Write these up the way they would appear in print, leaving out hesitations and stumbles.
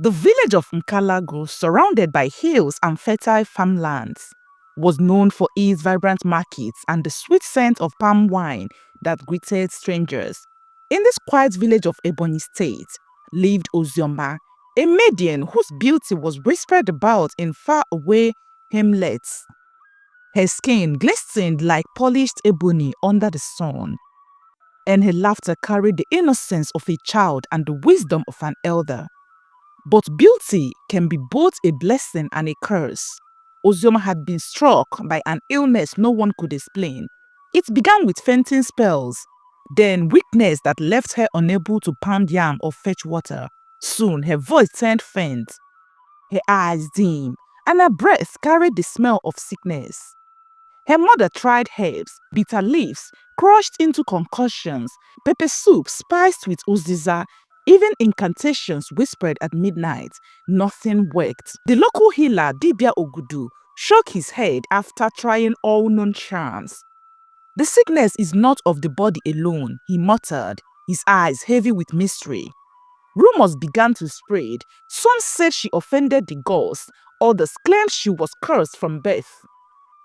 The village of Nkalago, surrounded by hills and fertile farmlands, was known for its vibrant markets and the sweet scent of palm wine that greeted strangers. In this quiet village of Ebonyi State lived Ozioma, a maiden whose beauty was whispered about in faraway hamlets. Her skin glistened like polished ebony under the sun, and her laughter carried the innocence of a child and the wisdom of an elder. But beauty can be both a blessing and a curse. Ozioma had been struck by an illness no one could explain. It began with fainting spells, then weakness that left her unable to pound yam or fetch water. Soon her voice turned faint, her eyes dim, and her breath carried the smell of sickness. Her mother tried herbs, bitter leaves, crushed into concoctions, pepper soup spiced with uziza, even incantations whispered at midnight. Nothing worked. The local healer, Dibia Ogudu, shook his head after trying all known charms. The sickness is not of the body alone, he muttered, his eyes heavy with mystery. Rumors began to spread. Some said she offended the gods, others claimed she was cursed from birth.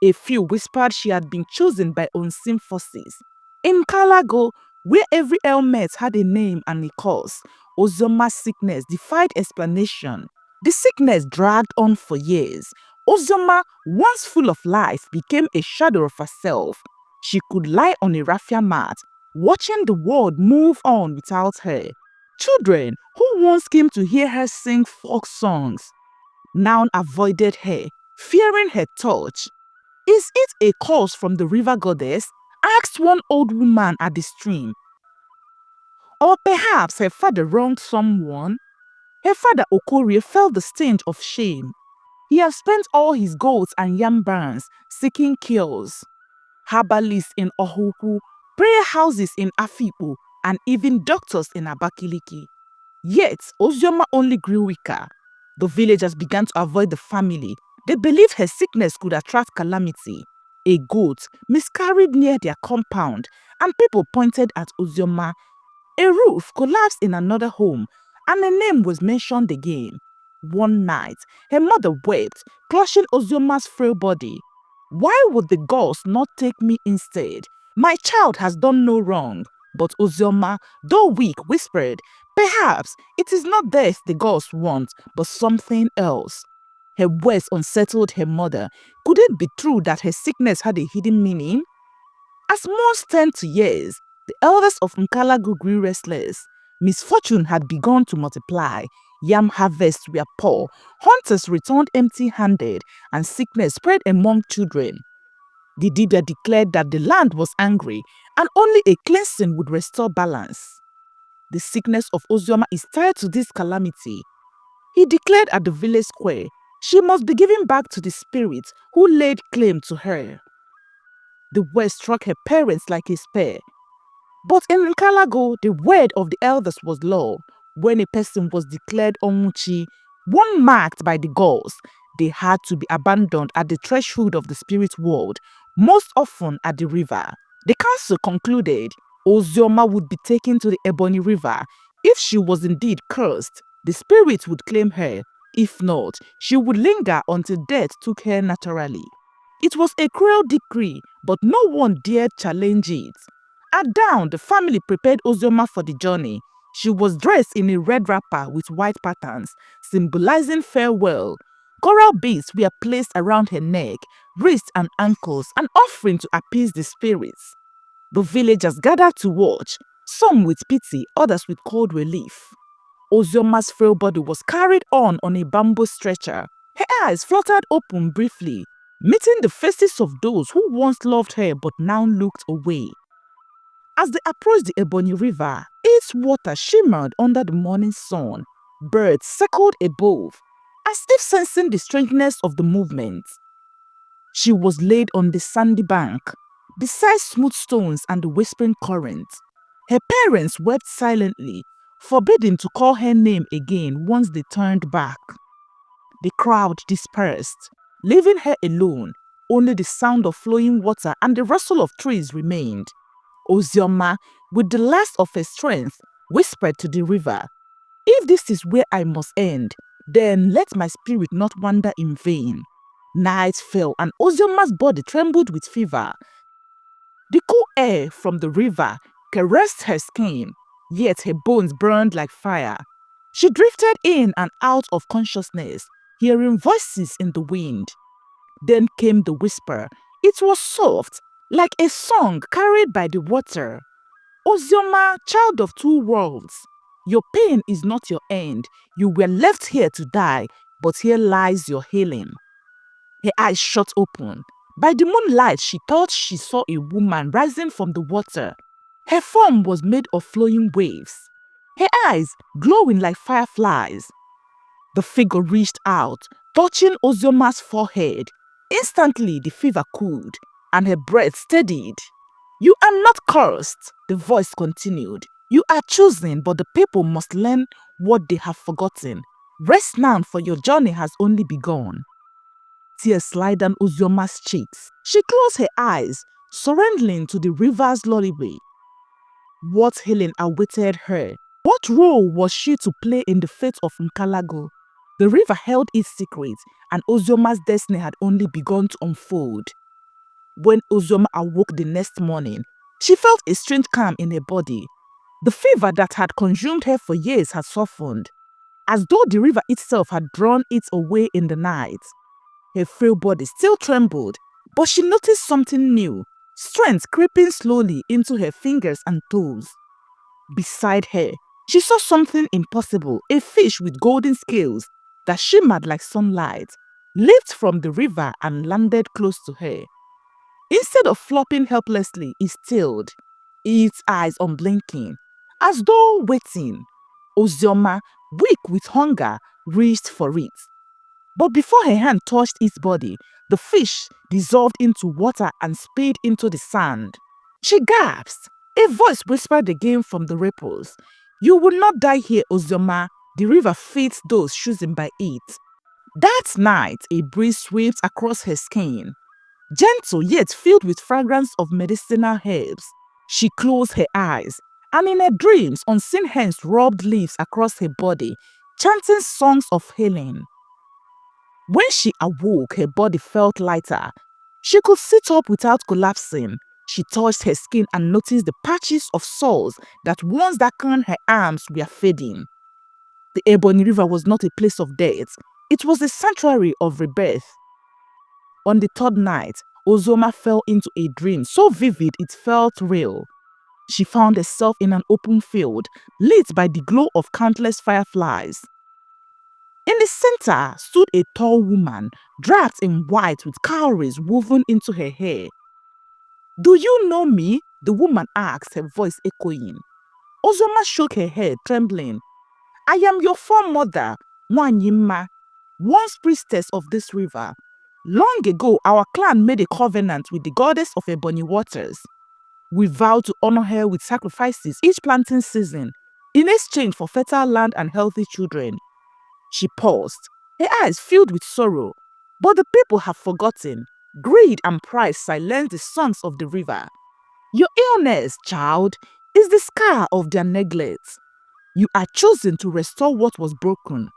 A few whispered she had been chosen by unseen forces. In Kalago, where every ailment had a name and a cause, Ozioma's sickness defied explanation. The sickness dragged on for years. Ozioma, once full of life, became a shadow of herself. She could lie on a raffia mat, watching the world move on without her. Children who once came to hear her sing folk songs now avoided her, fearing her touch. "Is it a curse from the river goddess?" asked one old woman at the stream. "Or perhaps her father wronged someone?" Her father Okorie felt the stench of shame. He had spent all his golds and yam barns seeking cures. Herbalists in Ohuku, prayer houses in Afikpo, and even doctors in Abakiliki. Yet, Ozioma only grew weaker. The villagers began to avoid the family. They believed her sickness could attract calamity. A goat miscarried near their compound, and people pointed at Ozioma. A roof collapsed in another home, and a name was mentioned again. One night, her mother wept, clutching Ozioma's frail body. "Why would the gods not take me instead? My child has done no wrong." But Ozioma, though weak, whispered, "Perhaps it is not death the gods want, but something else." Her words unsettled her mother. Could it be true that her sickness had a hidden meaning? As months turned to years, the elders of Nkalagu grew restless. Misfortune had begun to multiply. Yam harvests were poor, hunters returned empty-handed, and sickness spread among children. The Dibia declared that the land was angry and only a cleansing would restore balance. "The sickness of Ozioma is tied to this calamity," he declared at the village square. "She must be given back to the spirits who laid claim to her." The word struck her parents like a spear. But in Nkalago, the word of the elders was law. When a person was declared Onwuchi, one marked by the gods, they had to be abandoned at the threshold of the spirit world, most often at the river. The council concluded Ozioma would be taken to the Ebonyi River. If she was indeed cursed, the spirits would claim her. If not, she would linger until death took her naturally. It was a cruel decree, but no one dared challenge it. At dawn, the family prepared Ozioma for the journey. She was dressed in a red wrapper with white patterns, symbolizing farewell. Coral beads were placed around her neck, wrists and ankles, an offering to appease the spirits. The villagers gathered to watch, some with pity, others with cold relief. Ozioma's frail body was carried on a bamboo stretcher. Her eyes fluttered open briefly, meeting the faces of those who once loved her but now looked away. As they approached the Ebonyi River, its water shimmered under the morning sun. Birds circled above, as if sensing the strangeness of the movement. She was laid on the sandy bank, beside smooth stones and the whispering current. Her parents wept silently, forbidding to call her name again once they turned back. The crowd dispersed, leaving her alone. Only the sound of flowing water and the rustle of trees remained. Ozioma, with the last of her strength, whispered to the river, "If this is where I must end, Then let my spirit not wander in vain. Night fell, and Ozioma's body trembled with fever. The cool air from the river caressed her skin, yet her bones burned like fire. She drifted in and out of consciousness, hearing voices in the wind. Then came the whisper. It was soft, like a song carried by the water. Ozioma, child of two worlds, your pain is not your end. You were left here to die, but here lies your healing. Her eyes shut open. By the moonlight, she thought she saw a woman rising from the water. Her form was made of flowing waves, her eyes glowing like fireflies. The figure reached out, touching Ozioma's forehead. Instantly, the fever cooled, and her breath steadied. You are not cursed, the voice continued. You are chosen, but the people must learn what they have forgotten. Rest now, for your journey has only begun. Tears slid down Ozioma's cheeks. She closed her eyes, surrendering to the river's lullaby. What healing awaited her? What role was she to play in the fate of Nkalago? The river held its secret, and Ozioma's destiny had only begun to unfold. When Ozioma awoke the next morning, she felt a strange calm in her body. The fever that had consumed her for years had softened, as though the river itself had drawn it away in the night. Her frail body still trembled, but she noticed something new, strength creeping slowly into her fingers and toes. Beside her, she saw something impossible, a fish with golden scales that shimmered like sunlight, leaped from the river and landed close to her. Instead of flopping helplessly, it stilled, its eyes unblinking, as though waiting. Ozioma, weak with hunger, reached for it. But before her hand touched its body, the fish dissolved into water and spilled into the sand. She gasped. A voice whispered again from the ripples. You will not die here, Ozioma. The river feeds those chosen by it. That night, a breeze swept across her skin, gentle yet filled with fragrance of medicinal herbs. She closed her eyes, and in her dreams, unseen hands rubbed leaves across her body, chanting songs of healing. When she awoke, her body felt lighter. She could sit up without collapsing. She touched her skin and noticed the patches of sores that once darkened her arms were fading. The Ebonyi River was not a place of death. It was a sanctuary of rebirth. On the third night, Ozioma fell into a dream so vivid it felt real. She found herself in an open field, lit by the glow of countless fireflies. In the center stood a tall woman, draped in white with cowries woven into her hair. Do you know me? The woman asked, her voice echoing. Ozioma shook her head, trembling. I am your foremother, Nwanyima, once priestess of this river. Long ago, our clan made a covenant with the goddess of Ebonyi waters. We vowed to honor her with sacrifices each planting season, in exchange for fertile land and healthy children. She paused, her eyes filled with sorrow. But the people have forgotten. Greed and pride silenced the sons of the river. Your illness, child, is the scar of their neglect. You are chosen to restore what was broken.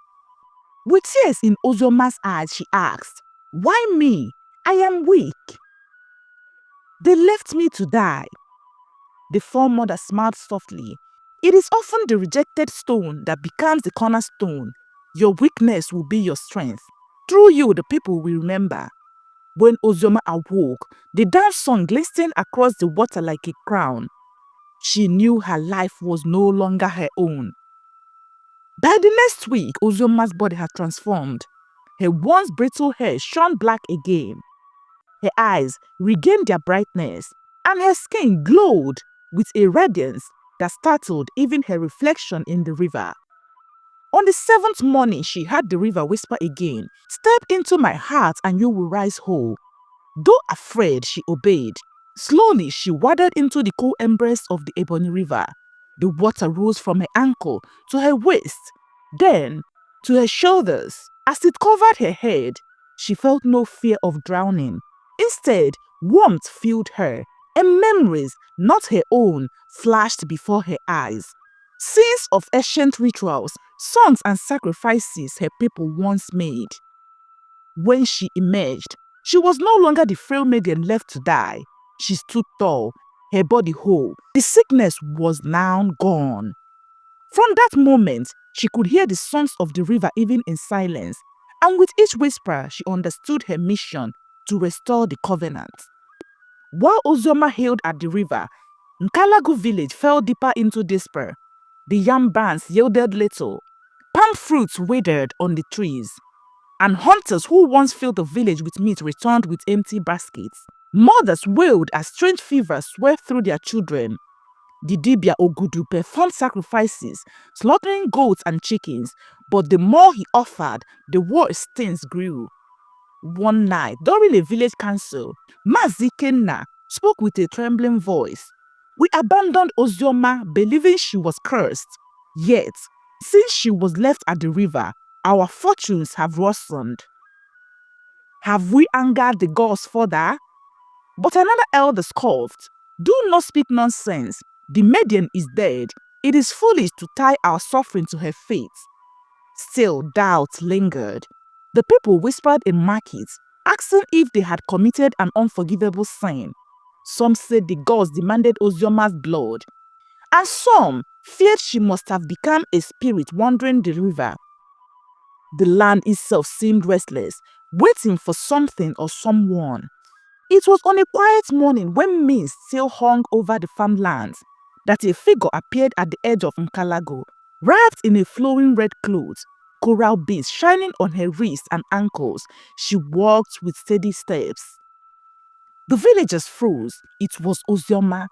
With tears in Ozioma's eyes, she asked, Why me? I am weak. They left me to die. The foremother smiled softly. It is often the rejected stone that becomes the cornerstone. Your weakness will be your strength. Through you, the people will remember. When Ozioma awoke, the dance song glistened across the water like a crown. She knew her life was no longer her own. By the next week, Ozioma's body had transformed. Her once brittle hair shone black again. Her eyes regained their brightness, and her skin glowed with a radiance that startled even her reflection in the river. On the seventh morning, she heard the river whisper again, Step into my heart and you will rise whole. Though afraid, she obeyed. Slowly, she waded into the cool embrace of the Ebonyi River. The water rose from her ankle to her waist, then to her shoulders. As it covered her head, she felt no fear of drowning. Instead, warmth filled her, and memories, not her own, flashed before her eyes. Scenes of ancient rituals, songs and sacrifices her people once made. When she emerged, she was no longer the frail maiden left to die. She stood tall, her body whole. The sickness was now gone. From that moment, she could hear the songs of the river even in silence, and with each whisper, she understood her mission to restore the covenant. While Ozioma hailed at the river, Nkalagu village fell deeper into despair. The yam barns yielded little, palm fruits withered on the trees, and hunters who once filled the village with meat returned with empty baskets. Mothers wailed as strange fevers swept through their children. The Dibia Ogudu performed sacrifices, slaughtering goats and chickens, but the more he offered, the worse things grew. One night, during a village council, Mazi Kenna spoke with a trembling voice. We abandoned Ozioma, believing she was cursed. Yet, since she was left at the river, our fortunes have worsened. Have we angered the gods further? But another elder scoffed. Do not speak nonsense. The maiden is dead. It is foolish to tie our suffering to her fate. Still, doubt lingered. The people whispered in markets, asking if they had committed an unforgivable sin. Some said the gods demanded Ozioma's blood, and some feared she must have become a spirit wandering the river. The land itself seemed restless, waiting for something or someone. It was on a quiet morning when mist still hung over the farmlands that a figure appeared at the edge of Nkalago, wrapped in a flowing red cloth, coral beads shining on her wrists and ankles. She walked with steady steps. The villagers froze. It was Ozioma.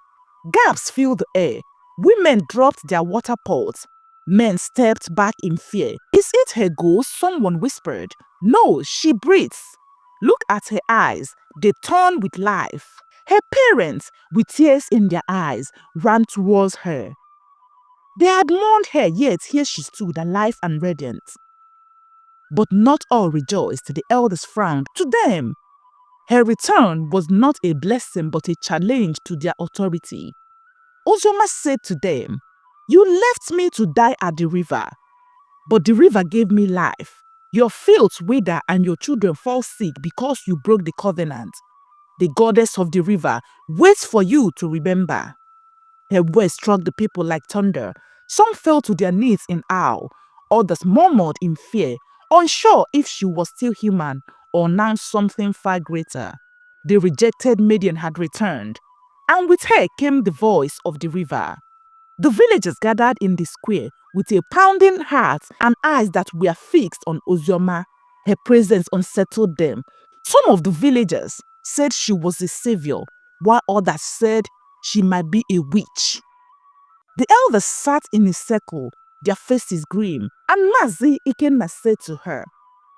Gasps filled the air. Women dropped their water pots. Men stepped back in fear. Is it her ghost? Someone whispered. No, she breathes. Look at her eyes. They turn with life. Her parents, with tears in their eyes, ran towards her. They had mourned her, yet here she stood, alive and radiant. But not all rejoiced. The elders frowned. To them, her return was not a blessing but a challenge to their authority. Ozioma said to them, You left me to die at the river, but the river gave me life. Your fields wither and your children fall sick because you broke the covenant. The goddess of the river waits for you to remember. Her words struck the people like thunder. Some fell to their knees in awe, others murmured in fear, unsure if she was still human or now something far greater. The rejected maiden had returned, and with her came the voice of the river. The villagers gathered in the square with a pounding heart and eyes that were fixed on Ozioma. Her presence unsettled them. Some of the villagers said she was a savior, while others said she might be a witch. The elders sat in a circle, their faces grim, and Mazi Ikenna said to her,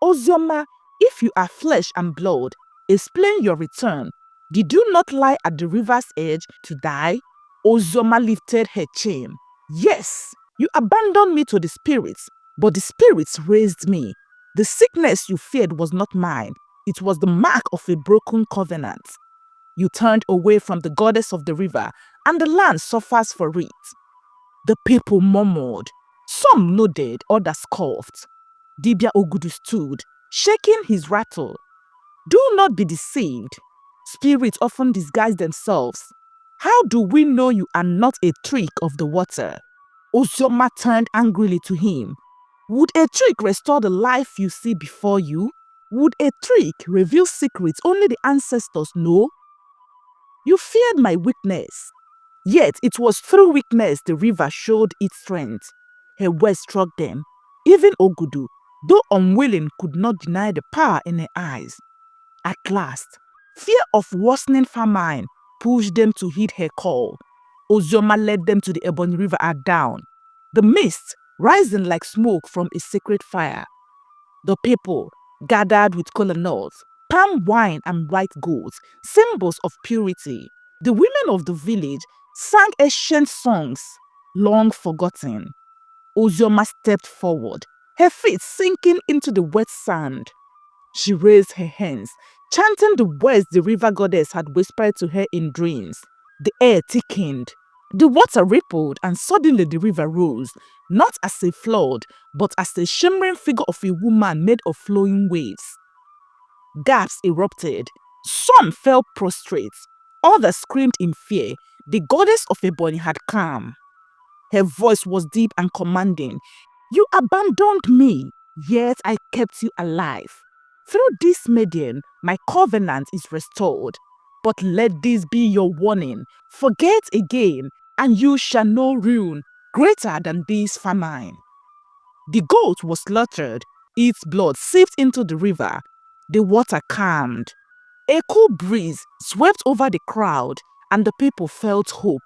Ozioma, if you are flesh and blood, explain your return. Did you not lie at the river's edge to die? Ozioma lifted her chin. Yes, you abandoned me to the spirits, but the spirits raised me. The sickness you feared was not mine. It was the mark of a broken covenant. You turned away from the goddess of the river, and the land suffers for it. The people murmured. Some nodded, others scoffed. Dibia Ogudu stood, shaking his rattle. Do not be deceived. Spirits often disguise themselves. How do we know you are not a trick of the water? Ozioma turned angrily to him. Would a trick restore the life you see before you? Would a trick reveal secrets only the ancestors know? You feared my weakness. Yet it was through weakness the river showed its strength. Her words struck them. Even Ogudu, though unwilling, could not deny the power in her eyes. At last, fear of worsening famine pushed them to heed her call. Ozioma led them to the Ebonyi River at dawn, the mist rising like smoke from a sacred fire. The people gathered with kola nuts, palm wine and white goats, symbols of purity. The women of the village sang ancient songs, long forgotten. Ozioma stepped forward, her feet sinking into the wet sand. She raised her hands, chanting the words the river goddess had whispered to her in dreams. The air thickened. The water rippled and suddenly the river rose, not as a flood, but as a shimmering figure of a woman made of flowing waves. Gasps erupted. Some fell prostrate. Others screamed in fear. The goddess of Ebonyi had come. Her voice was deep and commanding. You abandoned me, yet I kept you alive. Through this medium, my covenant is restored. But let this be your warning. Forget again, and you shall know ruin greater than this famine. The goat was slaughtered. Its blood seeped into the river. The water calmed. A cool breeze swept over the crowd, and the people felt hope.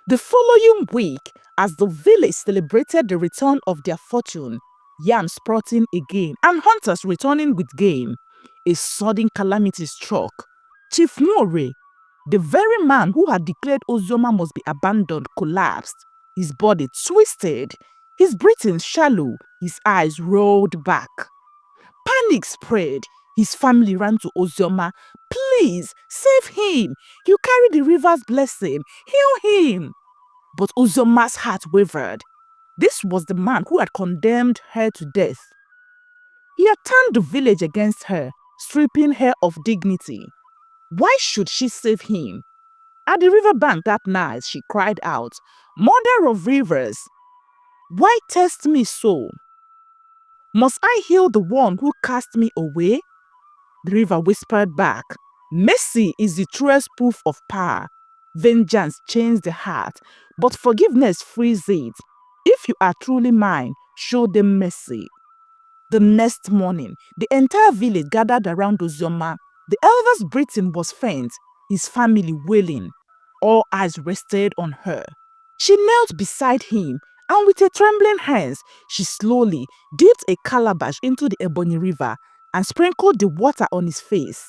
The following week, as the village celebrated the return of their fortune, yams sprouting again, and hunters returning with game, a sudden calamity struck. Chief More, the very man who had declared Ozioma must be abandoned, collapsed. His body twisted, his breathing shallow, his eyes rolled back. Panic spread. His family ran to Ozioma. Please, save him. You carry the river's blessing. Heal him. But Ozioma's heart wavered. This was the man who had condemned her to death. He had turned the village against her, stripping her of dignity. Why should she save him? At the riverbank that night, she cried out, Mother of rivers, why test me so? Must I heal the one who cast me away? The river whispered back, Mercy is the truest proof of power. Vengeance chains the heart, but forgiveness frees it. If you are truly mine, show them mercy. The next morning, the entire village gathered around Ozioma. The elder's breathing was faint, his family wailing. All eyes rested on her. She knelt beside him, and with her trembling hands, she slowly dipped a calabash into the Ebonyi River and sprinkled the water on his face.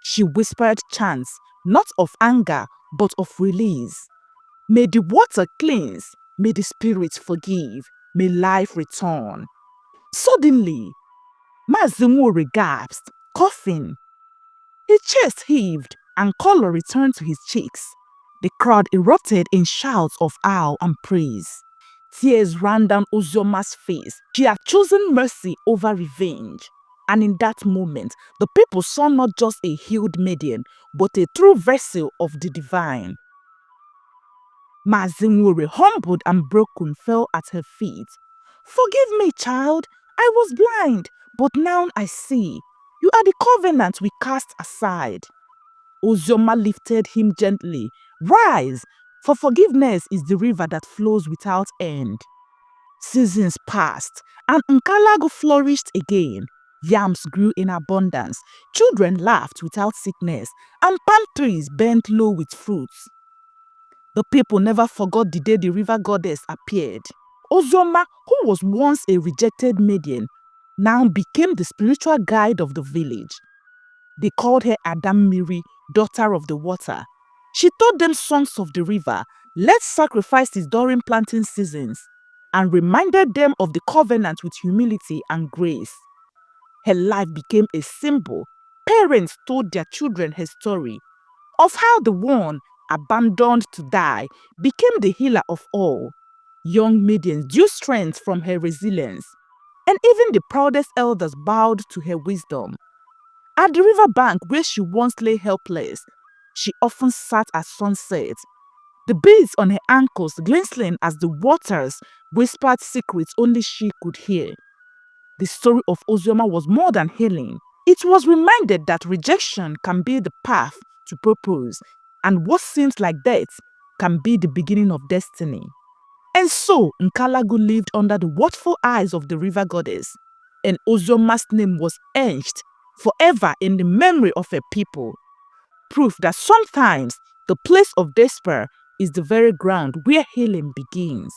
She whispered chants, not of anger, but of release. May the water cleanse, may the spirits forgive, may life return. Suddenly, Mazimuri gasped, coughing. His chest heaved and color returned to his cheeks. The crowd erupted in shouts of awe and praise. Tears ran down Ozioma's face. She had chosen mercy over revenge. And in that moment, the people saw not just a healed maiden, but a true vessel of the divine. Mazimuri, humbled and broken, fell at her feet. Forgive me, child. I was blind, but now I see. You are the covenant we cast aside. Ozioma lifted him gently. Rise, for forgiveness is the river that flows without end. Seasons passed, and Nkalago flourished again. Yams grew in abundance, children laughed without sickness, and palm trees bent low with fruits. The people never forgot the day the river goddess appeared. Ozioma, who was once a rejected maiden, now became the spiritual guide of the village. They called her Adammiri, daughter of the water. She taught them songs of the river, led sacrifices during planting seasons, and reminded them of the covenant with humility and grace. Her life became a symbol. Parents told their children her story of how the one abandoned to die became the healer of all. Young maidens drew strength from her resilience, and even the proudest elders bowed to her wisdom. At the riverbank where she once lay helpless, she often sat at sunset, the beads on her ankles glistening as the waters whispered secrets only she could hear. The story of Ozioma was more than healing. It was reminded that rejection can be the path to purpose, and what seems like death can be the beginning of destiny. And so Nkalagu lived under the watchful eyes of the river goddess, and Ozioma's name was etched forever in the memory of her people. Proof that sometimes the place of despair is the very ground where healing begins.